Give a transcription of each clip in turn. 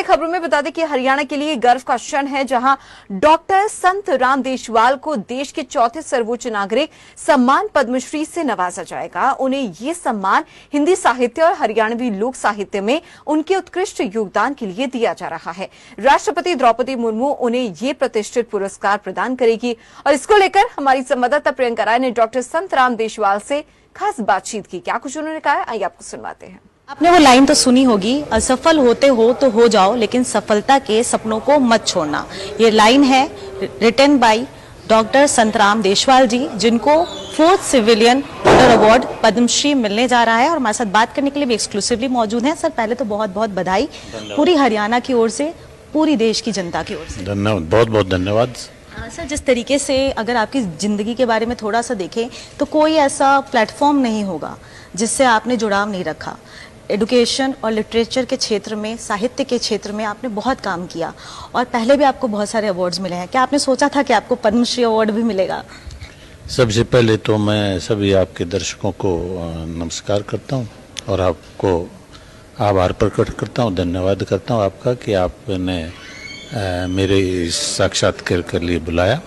खबरों में बता दें कि हरियाणा के लिए गर्व का क्षण है, जहां डॉक्टर संत राम देशवाल को देश के चौथे सर्वोच्च नागरिक सम्मान पद्मश्री से नवाजा जाएगा। उन्हें ये सम्मान हिंदी साहित्य और हरियाणवी लोक साहित्य में उनके उत्कृष्ट योगदान के लिए दिया जा रहा है। राष्ट्रपति द्रौपदी मुर्मू उन्हें ये प्रतिष्ठित पुरस्कार प्रदान करेगी और इसको लेकर हमारी संवाददाता प्रियंका राय ने डॉक्टर संत राम देशवाल से खास बातचीत की। क्या कुछ उन्होंने कहा, आइए आपको सुनवाते हैं। आपने वो लाइन तो सुनी होगी, असफल होते हो तो हो जाओ लेकिन सफलता के सपनों को मत छोड़ना। ये लाइन है written by doctor Santram Deshwal ji, जिनको 4th civilian honour award Padmashri मिलने जा रहा है और हमारे साथ बात करने के लिए भी एक्सक्लूसिवली मौजूद हैं। सर, पहले तो बहुत बहुत बधाई पूरी हरियाणा की ओर से, पूरी देश की जनता की ओर से। धन्यवाद, बहुत बहुत धन्यवाद। सर, जिस तरीके से अगर आपकी जिंदगी के बारे में थोड़ा सा देखें तो कोई ऐसा प्लेटफॉर्म नहीं होगा जिससे आपने जुड़ाव नहीं रखा। एडुकेशन और लिटरेचर के क्षेत्र में, साहित्य के क्षेत्र में आपने बहुत काम किया और पहले भी आपको बहुत सारे अवार्ड्स मिले हैं। क्या आपने सोचा था कि आपको पद्मश्री अवार्ड भी मिलेगा? सबसे पहले तो मैं सभी आपके दर्शकों को नमस्कार करता हूं और आपको आभार प्रकट करता हूं, धन्यवाद करता हूं आपका कि आपने मेरे इस साक्षात्कार के लिए बुलाया।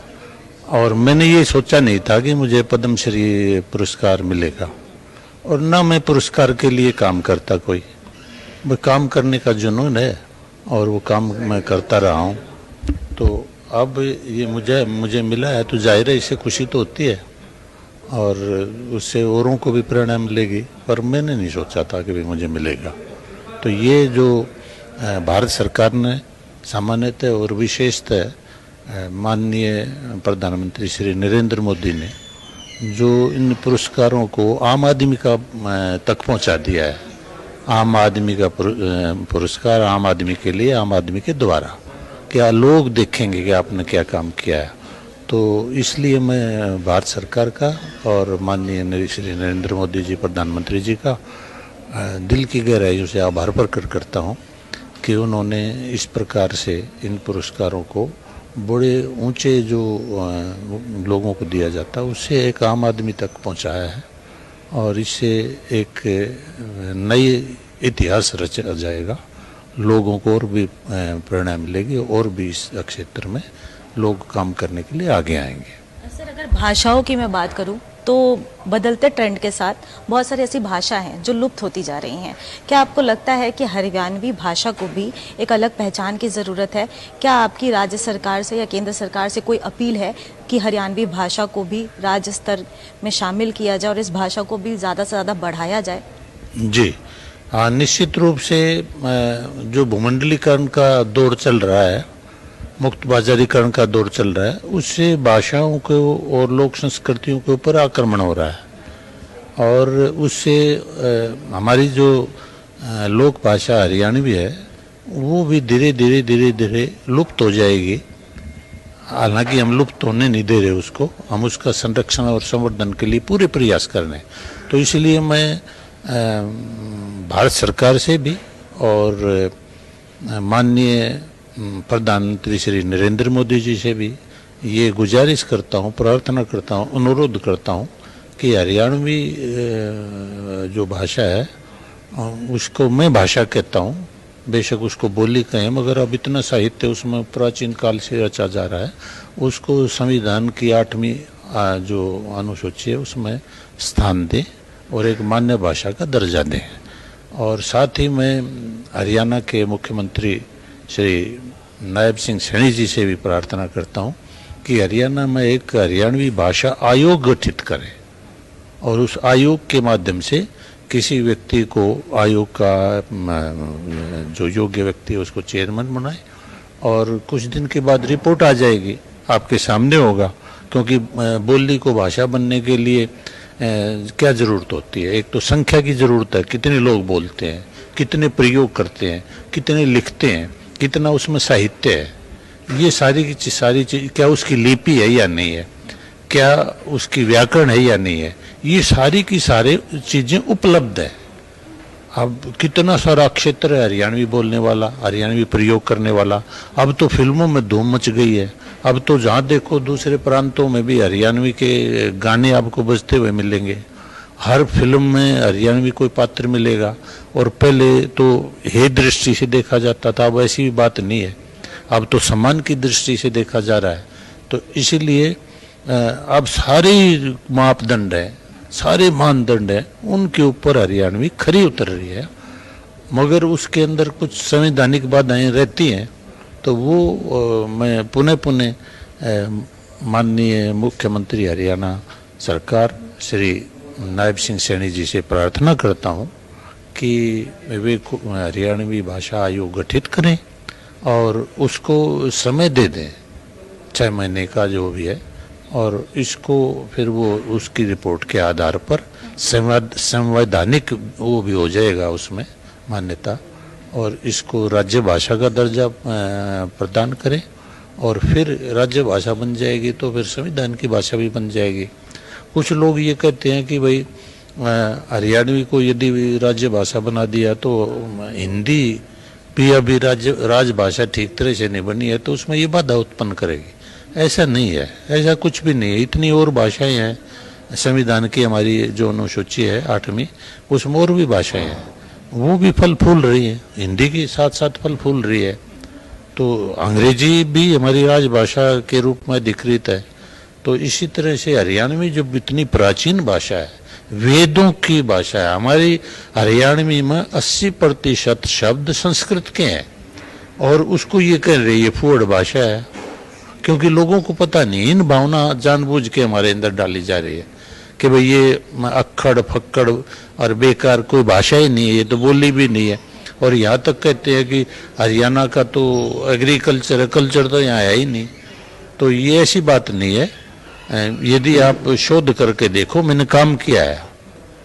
और मैंने ये सोचा नहीं था कि मुझे पद्मश्री पुरस्कार मिलेगा और ना मैं पुरस्कार के लिए काम करता, कोई मैं काम करने का जुनून है और वो काम मैं करता रहा हूँ। तो अब ये मुझे मिला है तो जाहिर है इससे खुशी तो होती है और उससे औरों को भी प्रेरणा मिलेगी, पर मैंने नहीं सोचा था कि भी मुझे मिलेगा। तो ये जो भारत सरकार ने सामान्यतः और विशेषतः माननीय प्रधानमंत्री श्री नरेंद्र मोदी ने जो इन पुरस्कारों को आम आदमी का तक पहुंचा दिया है, आम आदमी का पुरस्कार आम आदमी के लिए, आम आदमी के द्वारा, क्या लोग देखेंगे कि आपने क्या काम किया है। तो इसलिए मैं भारत सरकार का और माननीय श्री नरेंद्र मोदी जी प्रधानमंत्री जी का दिल की गहराइयों से आभार प्रकट करता हूँ कि उन्होंने इस प्रकार से इन पुरस्कारों को बड़े ऊंचे जो लोगों को दिया जाता है उससे एक आम आदमी तक पहुंचाया है और इससे एक नई इतिहास रचा जाएगा। लोगों को और भी प्रेरणा मिलेगी और भी इस क्षेत्र में लोग काम करने के लिए आगे आएंगे। सर, अगर भाषाओं की मैं बात करूं तो बदलते ट्रेंड के साथ बहुत सारी ऐसी भाषा हैं जो लुप्त होती जा रही हैं। क्या आपको लगता है कि हरियाणवी भाषा को भी एक अलग पहचान की ज़रूरत है? क्या आपकी राज्य सरकार से या केंद्र सरकार से कोई अपील है कि हरियाणवी भाषा को भी राज्य स्तर में शामिल किया जाए और इस भाषा को भी ज़्यादा से ज़्यादा बढ़ाया जाए? जी हाँ, निश्चित रूप से जो भूमंडलीकरण का दौर चल रहा है, मुक्त बाजारीकरण का दौर चल रहा है, उससे भाषाओं को और लोक संस्कृतियों के ऊपर आक्रमण हो रहा है और उससे हमारी जो लोक भाषा हरियाणवी है वो भी धीरे धीरे लुप्त हो जाएगी। हालांकि हम लुप्त होने नहीं दे रहे उसको, हम उसका संरक्षण और संवर्धन के लिए पूरे प्रयास कर रहे हैं। तो इसलिए मैं भारत सरकार से भी और माननीय प्रधानमंत्री श्री नरेंद्र मोदी जी से भी ये गुजारिश करता हूँ, प्रार्थना करता हूँ, अनुरोध करता हूँ कि हरियाणवी जो भाषा है उसको मैं भाषा कहता हूँ, बेशक उसको बोली कहें, मगर अब इतना साहित्य उसमें प्राचीन काल से रचा जा रहा है, उसको संविधान की 8वीं जो अनुसूची है उसमें स्थान दें और एक मान्य भाषा का दर्जा दें। और साथ ही मैं हरियाणा के मुख्यमंत्री श्री नायब सिंह सैनी जी से भी प्रार्थना करता हूं कि हरियाणा में एक हरियाणवी भाषा आयोग गठित करें और उस आयोग के माध्यम से किसी व्यक्ति को, आयोग का जो योग्य व्यक्ति है उसको चेयरमैन बनाए और कुछ दिन के बाद रिपोर्ट आ जाएगी, आपके सामने होगा। क्योंकि बोली को भाषा बनने के लिए क्या जरूरत होती है? एक तो संख्या की जरूरत है, कितने लोग बोलते हैं, कितने प्रयोग करते हैं, कितने लिखते हैं, कितना उसमें साहित्य है, ये सारी चीज, क्या उसकी लिपि है या नहीं है, क्या उसकी व्याकरण है या नहीं है, ये सारी की सारी चीजें उपलब्ध है। अब कितना सारा क्षेत्र है हरियाणवी बोलने वाला, हरियाणवी प्रयोग करने वाला। अब तो फिल्मों में धूम मच गई है, अब तो जहाँ देखो दूसरे प्रांतों में भी हरियाणवी के गाने आपको बजते हुए मिलेंगे। हर फिल्म में हरियाणवी कोई पात्र मिलेगा। और पहले तो हे दृष्टि से देखा जाता था, अब ऐसी बात नहीं है, अब तो सम्मान की दृष्टि से देखा जा रहा है। तो इसीलिए अब सारे मापदंड है, सारे मानदंड है, उनके ऊपर हरियाणवी खरी उतर रही है। मगर उसके अंदर कुछ संवैधानिक बाधाएं रहती हैं, तो वो मैं पुनः पुनः माननीय मुख्यमंत्री हरियाणा सरकार श्री नायब सिंह सैनी जी से प्रार्थना करता हूं कि वे हरियाणवी भाषा आयोग गठित करें और उसको समय दे दें, 6 महीने का जो भी है, और इसको फिर वो उसकी रिपोर्ट के आधार पर संवैधानिक वो भी हो जाएगा उसमें मान्यता, और इसको राज्य भाषा का दर्जा प्रदान करें, और फिर राज्य भाषा बन जाएगी तो फिर संविधान की भाषा भी बन जाएगी। कुछ लोग ये कहते हैं कि भाई हरियाणवी को यदि राज्य भाषा बना दिया तो हिंदी भी अभी राजभाषा ठीक तरह से नहीं बनी है तो उसमें ये बाधा उत्पन्न करेगी। ऐसा नहीं है, ऐसा कुछ भी नहीं है। इतनी और भाषाएं हैं संविधान की, हमारी जो अनुसूची है 8वीं, उसमें और भी भाषाएं हैं, वो भी फल फूल रही है, हिंदी के साथ साथ फल फूल रही है। तो अंग्रेजी भी हमारी राजभाषा के रूप में अधिकृत है। तो इसी तरह से हरियाणवी जो इतनी प्राचीन भाषा है, वेदों की भाषा है, हमारी हरियाणवी में 80% शब्द संस्कृत के हैं, और उसको ये कह रही है फूहड़ भाषा है, क्योंकि लोगों को पता नहीं, इन भावना जानबूझ के हमारे अंदर डाली जा रही है कि भाई ये अक्खड़ फक्कड़ और बेकार कोई भाषा ही नहीं है, ये तो बोली भी नहीं है। और यहाँ तक कहते हैं कि हरियाणा का तो एग्रीकल्चर है, कल्चर तो यहाँ है ही नहीं। तो ये ऐसी बात नहीं है। यदि आप शोध करके देखो, मैंने काम किया है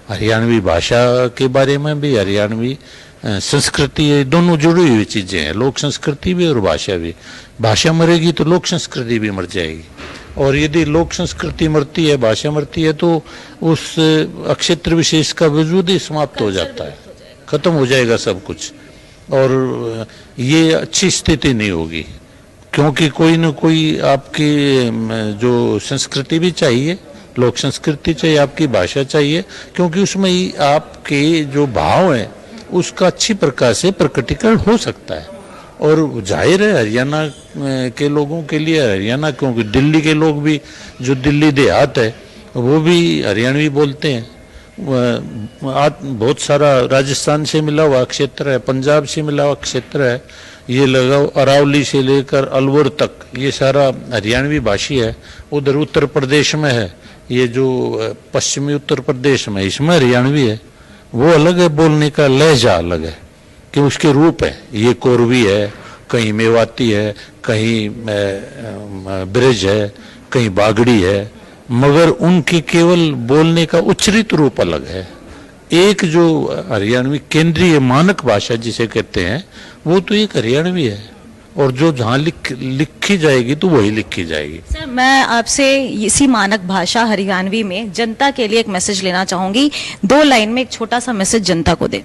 हरियाणवी भाषा के बारे में भी, हरियाणवी संस्कृति, दोनों जुड़ी हुई चीजें हैं, लोक संस्कृति भी और भाषा भी। भाषा मरेगी तो लोक संस्कृति भी मर जाएगी, और यदि लोक संस्कृति मरती है, भाषा मरती है, तो उस क्षेत्र विशेष का वजूद ही समाप्त हो जाता है, खत्म हो जाएगा सब कुछ। और ये अच्छी स्थिति नहीं होगी, क्योंकि कोई न कोई आपकी जो संस्कृति भी चाहिए, लोक संस्कृति चाहिए, आपकी भाषा चाहिए, क्योंकि उसमें ही आपके जो भाव हैं उसका अच्छी प्रकार से प्रकटीकरण हो सकता है। और जाहिर है हरियाणा के लोगों के लिए, हरियाणा क्योंकि दिल्ली के लोग भी, जो दिल्ली देहात है वो भी हरियाणवी बोलते हैं। बहुत सारा राजस्थान से मिला हुआ क्षेत्र है, पंजाब से मिला हुआ क्षेत्र है, ये लगाओ अरावली से लेकर अलवर तक ये सारा हरियाणवी भाषी है। उधर उत्तर प्रदेश में है, ये जो पश्चिमी उत्तर प्रदेश में, इसमें हरियाणवी है, वो अलग है, बोलने का लहजा अलग है कि उसके रूप है। ये कोरवी है, कहीं मेवाती है, कहीं ब्रिज है, कहीं बागड़ी है, मगर उनके केवल बोलने का उच्चरित रूप अलग है। एक जो हरियाणवी केंद्रीय मानक भाषा जिसे कहते हैं, वो तो एक हरियाणवी है, और जो जहाँ लिखी जाएगी तो वही लिखी जाएगी। सर, मैं आपसे इसी मानक भाषा हरियाणवी में जनता के लिए एक मैसेज लेना चाहूंगी, 2 लाइन में एक छोटा सा मैसेज जनता को दे।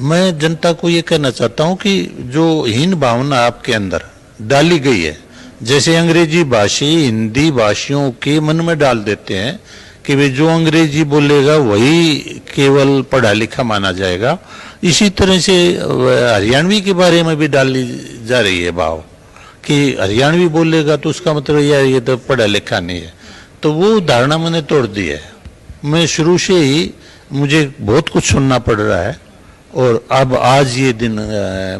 मैं जनता को ये कहना चाहता हूँ कि जो हीन भावना आपके अंदर डाली गई है, जैसे अंग्रेजी भाषी हिंदी भाषियों के मन में डाल देते हैं कि वे जो अंग्रेजी बोलेगा वही केवल पढ़ा लिखा माना जाएगा, इसी तरह से हरियाणवी के बारे में भी डाली जा रही है भाव कि हरियाणवी बोलेगा तो उसका मतलब यार ये तो पढ़ा लिखा नहीं है। तो वो धारणा मैंने तोड़ दी है। मैं शुरू से ही मुझे बहुत कुछ सुनना पड़ रहा है, और अब आज ये दिन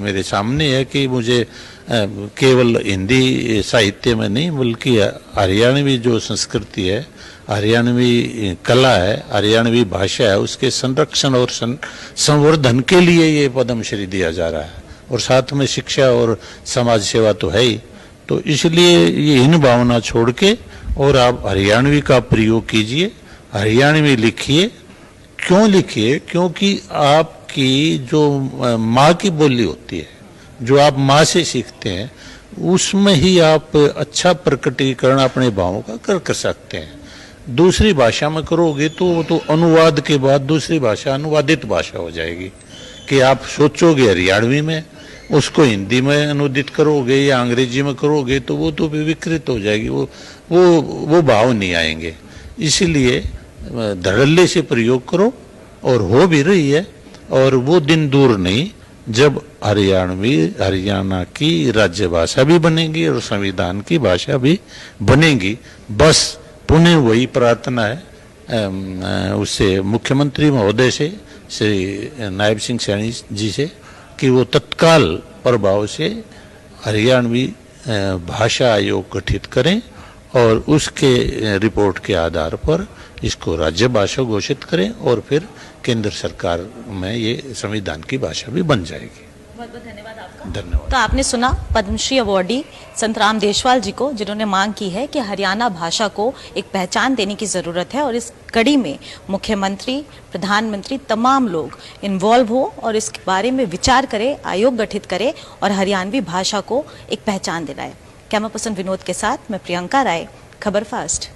मेरे सामने है कि मुझे केवल हिंदी साहित्य में नहीं बल्कि हरियाणवी जो संस्कृति है, हरियाणवी कला है, हरियाणवी भाषा है, उसके संरक्षण और संवर्धन के लिए ये पद्मश्री दिया जा रहा है। और साथ में शिक्षा और समाज सेवा तो है ही। तो इसलिए ये इन भावना छोड़ के और आप हरियाणवी का प्रयोग कीजिए, हरियाणवी लिखिए। क्यों लिखिए? क्योंकि आपकी जो माँ की बोली होती है, जो आप माँ से सीखते हैं, उसमें ही आप अच्छा प्रकटीकरण अपने भावों का कर सकते हैं। दूसरी भाषा में करोगे तो अनुवाद के बाद दूसरी भाषा अनुवादित भाषा हो जाएगी कि आप सोचोगे हरियाणवी में, उसको हिंदी में अनुदित करोगे या अंग्रेजी में करोगे तो वो तो विकृत हो जाएगी, वो भाव नहीं आएंगे। इसीलिए धड़ल्ले से प्रयोग करो, और हो भी रही है। और वो दिन दूर नहीं जब हरियाणा की राज्य भाषा भी बनेगी और संविधान की भाषा भी बनेगी। बस पुनः वही प्रार्थना है उससे मुख्यमंत्री महोदय से, श्री नायब सिंह सैनी जी से, कि वो तत्काल प्रभाव से हरियाणवी भाषा आयोग गठित करें और उसके रिपोर्ट के आधार पर इसको राज्य भाषा घोषित करें, और फिर केंद्र सरकार में ये संविधान की भाषा भी बन जाएगी। बहुत बहुत धन्यवाद आपका। धन्यवाद। तो आपने सुना पद्मश्री अवार्डी संतराम देशवाल जी को, जिन्होंने मांग की है कि हरियाणा भाषा को एक पहचान देने की जरूरत है, और इस कड़ी में मुख्यमंत्री, प्रधानमंत्री, तमाम लोग इन्वॉल्व हो और इस बारे में विचार करें, आयोग गठित करें और हरियाणवी भाषा को एक पहचान दिलाए। कैमरा पर्सन विनोद के साथ मैं प्रियंका राय, खबर फास्ट।